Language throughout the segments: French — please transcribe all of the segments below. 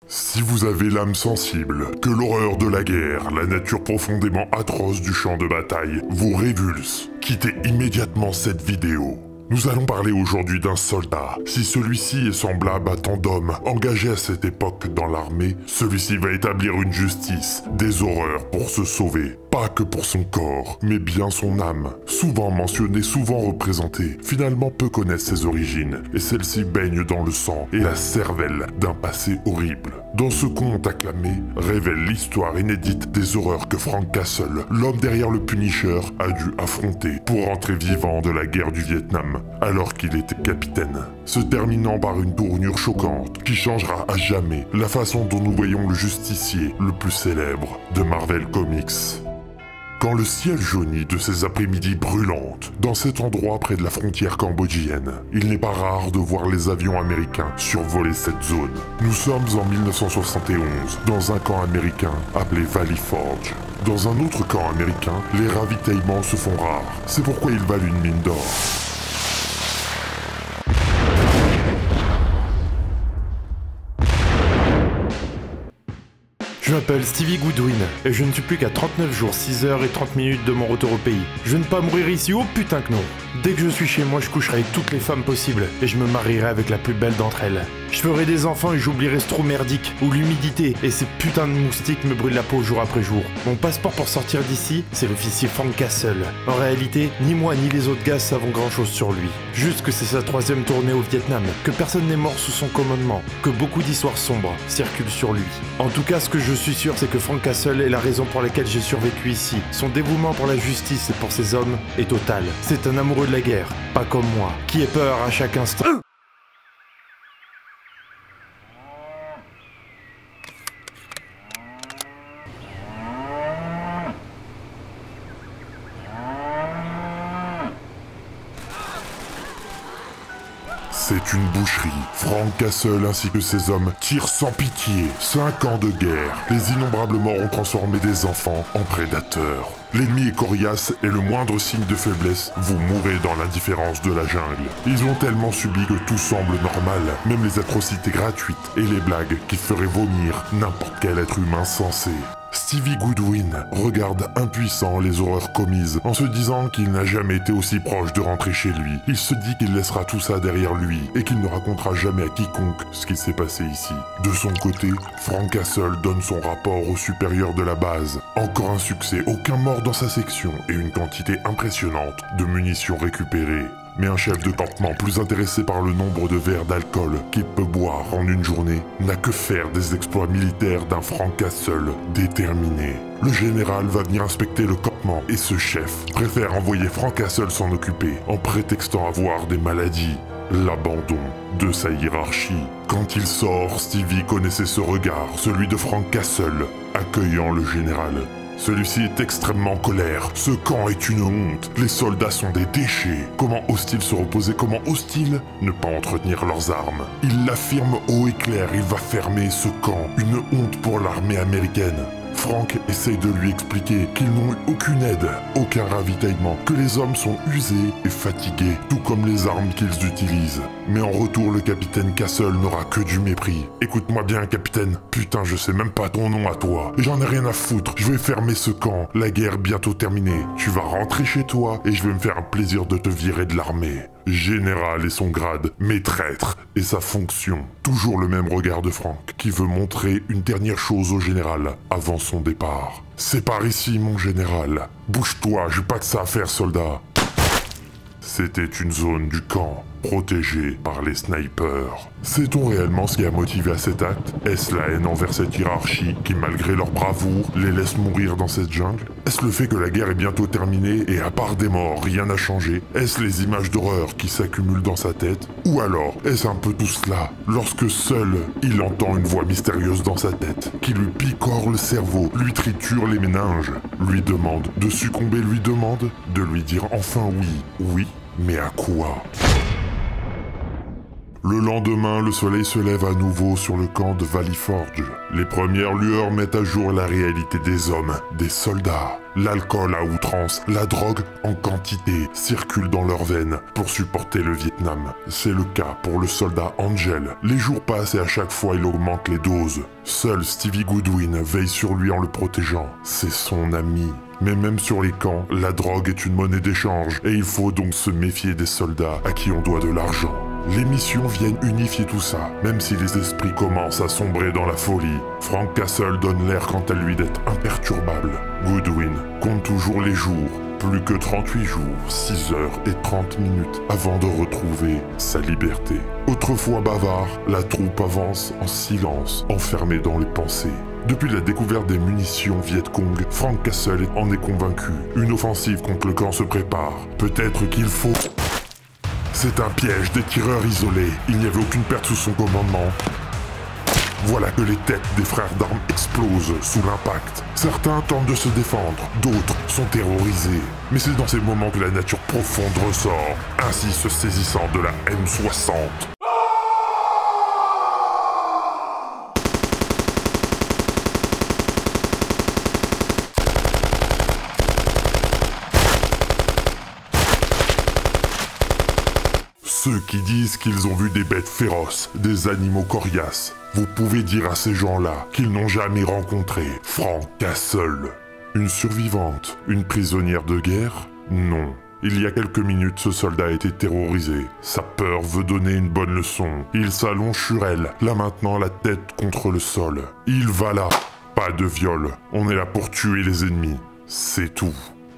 Si vous avez l'âme sensible, que l'horreur de la guerre, la nature profondément atroce du champ de bataille vous révulse, quittez immédiatement cette vidéo. Nous allons parler aujourd'hui d'un soldat. Si celui-ci est semblable à tant d'hommes engagés à cette époque dans l'armée, celui-ci va établir une justice, des horreurs pour se sauver. Pas que pour son corps, mais bien son âme. Souvent mentionnée, souvent représentée, finalement peu connaissent ses origines, et celle-ci baigne dans le sang et la cervelle d'un passé horrible. Dans ce conte acclamé, révèle l'histoire inédite des horreurs que Frank Castle, l'homme derrière le Punisher, a dû affronter pour rentrer vivant de la guerre du Vietnam, alors qu'il était capitaine. Se terminant par une tournure choquante qui changera à jamais la façon dont nous voyons le justicier le plus célèbre de Marvel Comics. Quand le ciel jaunit de ces après-midi brûlantes, dans cet endroit près de la frontière cambodgienne, il n'est pas rare de voir les avions américains survoler cette zone. Nous sommes en 1971, dans un camp américain appelé Valley Forge. Dans un autre camp américain, les ravitaillements se font rares. C'est pourquoi ils valent une mine d'or. Je m'appelle Stevie Goodwin et je ne suis plus qu'à 39 jours, 6 heures et 30 minutes de mon retour au pays. Je ne vais pas mourir ici, oh putain que non. Dès que je suis chez moi, je coucherai avec toutes les femmes possibles et je me marierai avec la plus belle d'entre elles. Je ferai des enfants et j'oublierai ce trou merdique où l'humidité et ces putains de moustiques me brûlent la peau jour après jour. Mon passeport pour sortir d'ici, c'est l'officier Frank Castle. En réalité, ni moi ni les autres gars savons grand chose sur lui. Juste que c'est sa 3e tournée au Vietnam, que personne n'est mort sous son commandement, que beaucoup d'histoires sombres circulent sur lui. En tout cas, ce que je suis sûr, c'est que Frank Castle est la raison pour laquelle j'ai survécu ici. Son dévouement pour la justice et pour ses hommes est total. C'est un amoureux de la guerre, pas comme moi, qui ait peur à chaque instant. C'est une boucherie. Frank Castle ainsi que ses hommes tirent sans pitié. 5 ans de guerre. Les innombrables morts ont transformé des enfants en prédateurs. L'ennemi est coriace et le moindre signe de faiblesse, vous mourrez dans l'indifférence de la jungle. Ils ont tellement subi que tout semble normal, même les atrocités gratuites et les blagues qui feraient vomir n'importe quel être humain sensé. Stevie Goodwin regarde impuissant les horreurs commises en se disant qu'il n'a jamais été aussi proche de rentrer chez lui. Il se dit qu'il laissera tout ça derrière lui et qu'il ne racontera jamais à quiconque ce qui s'est passé ici. De son côté, Frank Castle donne son rapport au supérieur de la base. Encore un succès, aucun mort dans sa section et une quantité impressionnante de munitions récupérées. Mais un chef de campement plus intéressé par le nombre de verres d'alcool qu'il peut boire en une journée n'a que faire des exploits militaires d'un Frank Castle déterminé. Le général va venir inspecter le campement et ce chef préfère envoyer Frank Castle s'en occuper en prétextant avoir des maladies. L'abandon de sa hiérarchie. Quand il sort, Stevie connaissait ce regard, celui de Frank Castle, accueillant le général. Celui-ci est extrêmement en colère. Ce camp est une honte. Les soldats sont des déchets. Comment osent-ils se reposer? Comment osent-ils ne pas entretenir leurs armes? Il l'affirme haut et clair, il va fermer ce camp. Une honte pour l'armée américaine. Frank essaye de lui expliquer qu'ils n'ont eu aucune aide, aucun ravitaillement, que les hommes sont usés et fatigués, tout comme les armes qu'ils utilisent. Mais en retour, le capitaine Castle n'aura que du mépris. Écoute-moi bien, capitaine. Putain, je sais même pas ton nom à toi. Et j'en ai rien à foutre. Je vais fermer ce camp. La guerre bientôt terminée. Tu vas rentrer chez toi et je vais me faire un plaisir de te virer de l'armée. Général et son grade, mais traître et sa fonction. Toujours le même regard de Frank, qui veut montrer une dernière chose au général avant son départ. C'est par ici, mon général. Bouge-toi, j'ai pas que ça à faire, soldat. C'était une zone du camp, protégée par les snipers. Sait-on réellement ce qui a motivé à cet acte? Est-ce la haine envers cette hiérarchie qui, malgré leur bravoure, les laisse mourir dans cette jungle? Est-ce le fait que la guerre est bientôt terminée et à part des morts, rien n'a changé? Est-ce les images d'horreur qui s'accumulent dans sa tête? Ou alors, est-ce un peu tout cela, lorsque seul, il entend une voix mystérieuse dans sa tête, qui lui picore le cerveau, lui triture les méninges, lui demande de succomber, lui demande de lui dire enfin oui, oui, mais à quoi? Le lendemain, le soleil se lève à nouveau sur le camp de Valley Forge. Les premières lueurs mettent à jour la réalité des hommes, des soldats. L'alcool à outrance, la drogue en quantité circulent dans leurs veines pour supporter le Vietnam. C'est le cas pour le soldat Angel. Les jours passent et à chaque fois il augmente les doses. Seul Stevie Goodwin veille sur lui en le protégeant. C'est son ami. Mais même sur les camps, la drogue est une monnaie d'échange et il faut donc se méfier des soldats à qui on doit de l'argent. Les missions viennent unifier tout ça, même si les esprits commencent à sombrer dans la folie. Frank Castle donne l'air quant à lui d'être imperturbable. Goodwin compte toujours les jours, plus que 38 jours, 6 heures et 30 minutes avant de retrouver sa liberté. Autrefois bavard, la troupe avance en silence, enfermée dans les pensées. Depuis la découverte des munitions Viet Cong, Frank Castle en est convaincu. Une offensive contre le camp se prépare. Peut-être qu'il faut... C'est un piège des tireurs isolés. Il n'y avait aucune perte sous son commandement. Voilà que les têtes des frères d'armes explosent sous l'impact. Certains tentent de se défendre, d'autres sont terrorisés. Mais c'est dans ces moments que la nature profonde ressort, ainsi se saisissant de la M60. Ceux qui disent qu'ils ont vu des bêtes féroces, des animaux coriaces, vous pouvez dire à ces gens-là qu'ils n'ont jamais rencontré Frank Castle. Une survivante, une prisonnière de guerre? Non. Il y a quelques minutes, ce soldat a été terrorisé. Sa peur veut donner une bonne leçon. Il s'allonge sur elle, là maintenant la tête contre le sol. Il va là. Pas de viol. On est là pour tuer les ennemis. C'est tout.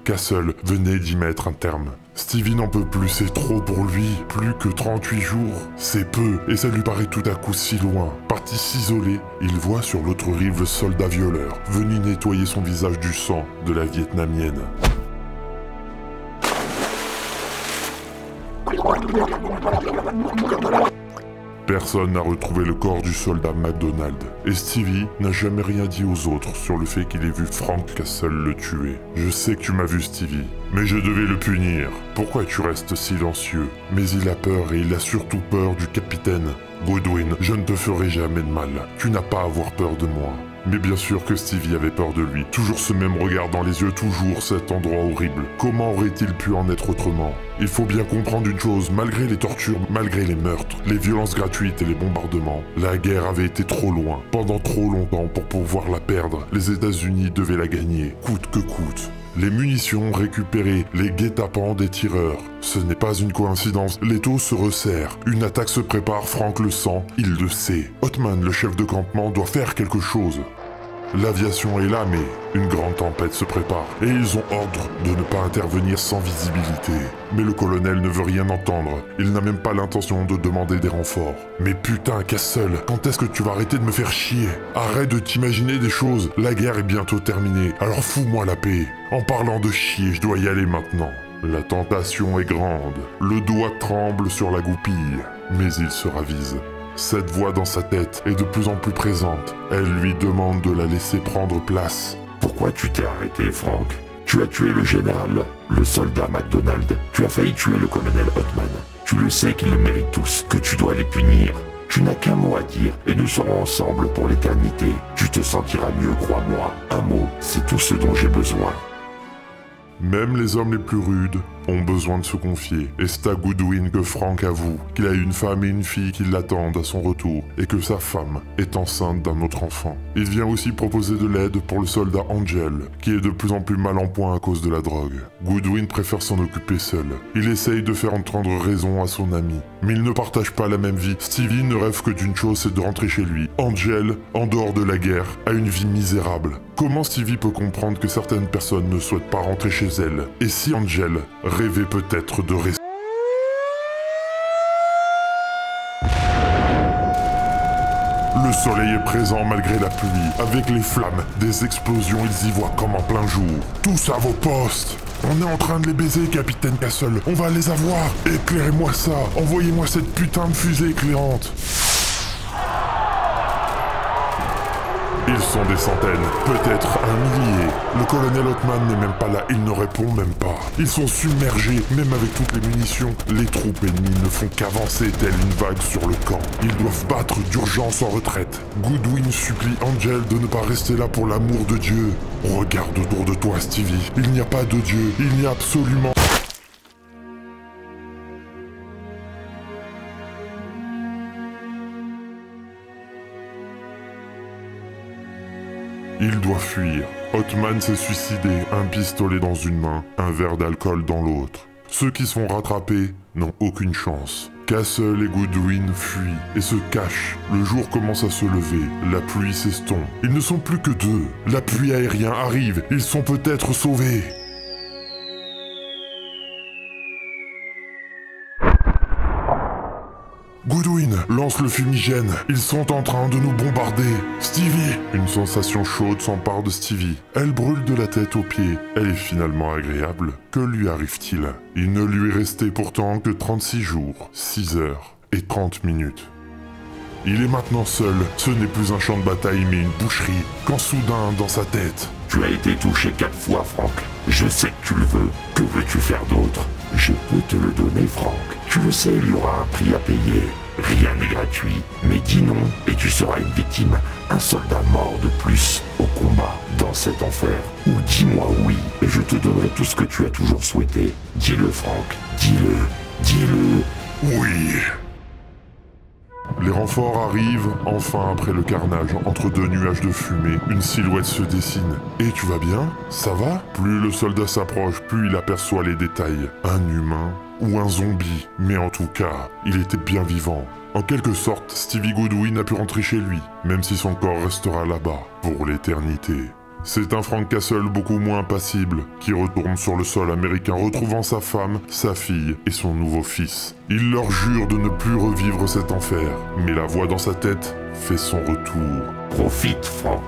Castle venait d'y mettre un terme. Stevie n'en peut plus, c'est trop pour lui. Plus que 38 jours, c'est peu, et ça lui paraît tout à coup si loin. Parti s'isoler, il voit sur l'autre rive le soldat violeur, venu nettoyer son visage du sang de la Vietnamienne. Personne n'a retrouvé le corps du soldat McDonald, et Stevie n'a jamais rien dit aux autres sur le fait qu'il ait vu Frank Castle le tuer. Je sais que tu m'as vu, Stevie, mais je devais le punir. Pourquoi tu restes silencieux? Mais il a peur, et il a surtout peur du capitaine. Goodwin, je ne te ferai jamais de mal. Tu n'as pas à avoir peur de moi. Mais bien sûr que Stevie avait peur de lui. Toujours ce même regard dans les yeux, toujours cet endroit horrible. Comment aurait-il pu en être autrement? Il faut bien comprendre une chose, malgré les tortures, malgré les meurtres, les violences gratuites et les bombardements, la guerre avait été trop loin, pendant trop longtemps pour pouvoir la perdre. Les États-Unis devaient la gagner, coûte que coûte. Les munitions récupérées, les guet-apens des tireurs. Ce n'est pas une coïncidence, l'étau se resserre. Une attaque se prépare, Frank le sent, il le sait. Hotman, le chef de campement, doit faire quelque chose. L'aviation est là, mais une grande tempête se prépare. Et ils ont ordre de ne pas intervenir sans visibilité. Mais le colonel ne veut rien entendre. Il n'a même pas l'intention de demander des renforts. Mais putain, Castle, quand est-ce que tu vas arrêter de me faire chier? Arrête de t'imaginer des choses. La guerre est bientôt terminée, alors fous-moi la paix. En parlant de chier, je dois y aller maintenant. La tentation est grande. Le doigt tremble sur la goupille. Mais il se ravise. Cette voix dans sa tête est de plus en plus présente. Elle lui demande de la laisser prendre place. Pourquoi tu t'es arrêté, Frank? Tu as tué le général, le soldat McDonald. Tu as failli tuer le colonel Hotman. Tu le sais qu'ils le méritent tous, que tu dois les punir. Tu n'as qu'un mot à dire et nous serons ensemble pour l'éternité. Tu te sentiras mieux, crois-moi. Un mot, c'est tout ce dont j'ai besoin. Même les hommes les plus rudes ont besoin de se confier. Et c'est à Goodwin que Frank avoue qu'il a une femme et une fille qui l'attendent à son retour et que sa femme est enceinte d'un autre enfant. Il vient aussi proposer de l'aide pour le soldat Angel, qui est de plus en plus mal en point à cause de la drogue. Goodwin préfère s'en occuper seul. Il essaye de faire entendre raison à son ami. Mais ils ne partagent pas la même vie. Stevie ne rêve que d'une chose, c'est de rentrer chez lui. Angel, en dehors de la guerre, a une vie misérable. Comment Stevie peut comprendre que certaines personnes ne souhaitent pas rentrer chez elle? Et si Angel rêvait peut-être de rester? Le soleil est présent malgré la pluie. Avec les flammes, des explosions, ils y voient comme en plein jour. Tous à vos postes! On est en train de les baiser, capitaine Castle. On va les avoir. Éclairez-moi ça. Envoyez-moi cette putain de fusée éclairante. Ils sont des centaines, peut-être un millier. Le colonel Othman n'est même pas là, il ne répond même pas. Ils sont submergés, même avec toutes les munitions. Les troupes ennemies ne font qu'avancer telle une vague sur le camp. Ils doivent battre d'urgence en retraite. Goodwin supplie Angel de ne pas rester là pour l'amour de Dieu. Regarde autour de toi, Stevie. Il n'y a pas de Dieu, il n'y a absolument... Il doit fuir. Othman s'est suicidé, un pistolet dans une main, un verre d'alcool dans l'autre. Ceux qui sont rattrapés n'ont aucune chance. Castle et Goodwin fuient et se cachent. Le jour commence à se lever, la pluie s'estompe. Ils ne sont plus que deux. L'appui aérien arrive, ils sont peut-être sauvés. Goodwin lance le fumigène. Ils sont en train de nous bombarder. Stevie! Une sensation chaude s'empare de Stevie. Elle brûle de la tête aux pieds. Elle est finalement agréable. Que lui arrive-t-il? Il ne lui est resté pourtant que 36 jours, 6 heures et 30 minutes. Il est maintenant seul. Ce n'est plus un champ de bataille mais une boucherie. Quand soudain, dans sa tête... Tu as été touché 4 fois, Frank. Je sais que tu le veux. Que veux-tu faire d'autre? Je peux te le donner, Frank. Tu le sais, il y aura un prix à payer. Rien n'est gratuit. Mais dis non et tu seras une victime. Un soldat mort de plus au combat dans cet enfer. Ou dis-moi oui et je te donnerai tout ce que tu as toujours souhaité. Dis-le, Frank. Dis-le. Dis-le. Oui. Les renforts arrivent, enfin après le carnage, entre deux nuages de fumée, une silhouette se dessine. Et tu vas bien? Ça va? Plus le soldat s'approche, plus il aperçoit les détails. Un humain ou un zombie, mais en tout cas, il était bien vivant. En quelque sorte, Stevie Goodwin a pu rentrer chez lui, même si son corps restera là-bas, pour l'éternité. C'est un Frank Castle beaucoup moins impassible, qui retourne sur le sol américain retrouvant sa femme, sa fille et son nouveau fils. Il leur jure de ne plus revivre cet enfer, mais la voix dans sa tête fait son retour. Profite, Frank.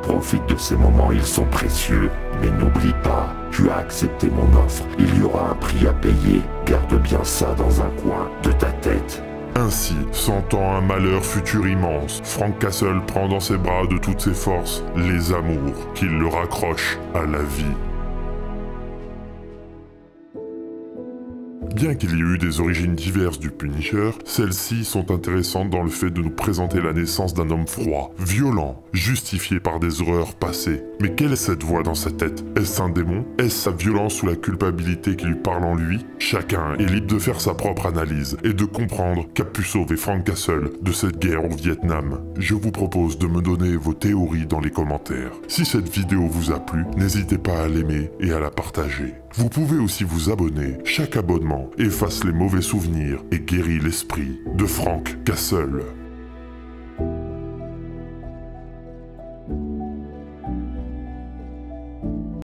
Profite de ces moments, ils sont précieux. Mais n'oublie pas, tu as accepté mon offre. Il y aura un prix à payer. Garde bien ça dans un coin de ta tête. Ainsi, sentant un malheur futur immense, Frank Castle prend dans ses bras de toutes ses forces les amours qui le raccrochent à la vie. Bien qu'il y ait eu des origines diverses du Punisher, celles-ci sont intéressantes dans le fait de nous présenter la naissance d'un homme froid, violent, justifié par des horreurs passées. Mais quelle est cette voix dans sa tête? Est-ce un démon? Est-ce sa violence ou la culpabilité qui lui parle en lui? Chacun est libre de faire sa propre analyse et de comprendre qu'a pu sauver Frank Castle de cette guerre au Vietnam. Je vous propose de me donner vos théories dans les commentaires. Si cette vidéo vous a plu, n'hésitez pas à l'aimer et à la partager. Vous pouvez aussi vous abonner. Chaque abonnement efface les mauvais souvenirs et guérit l'esprit de Frank Castle.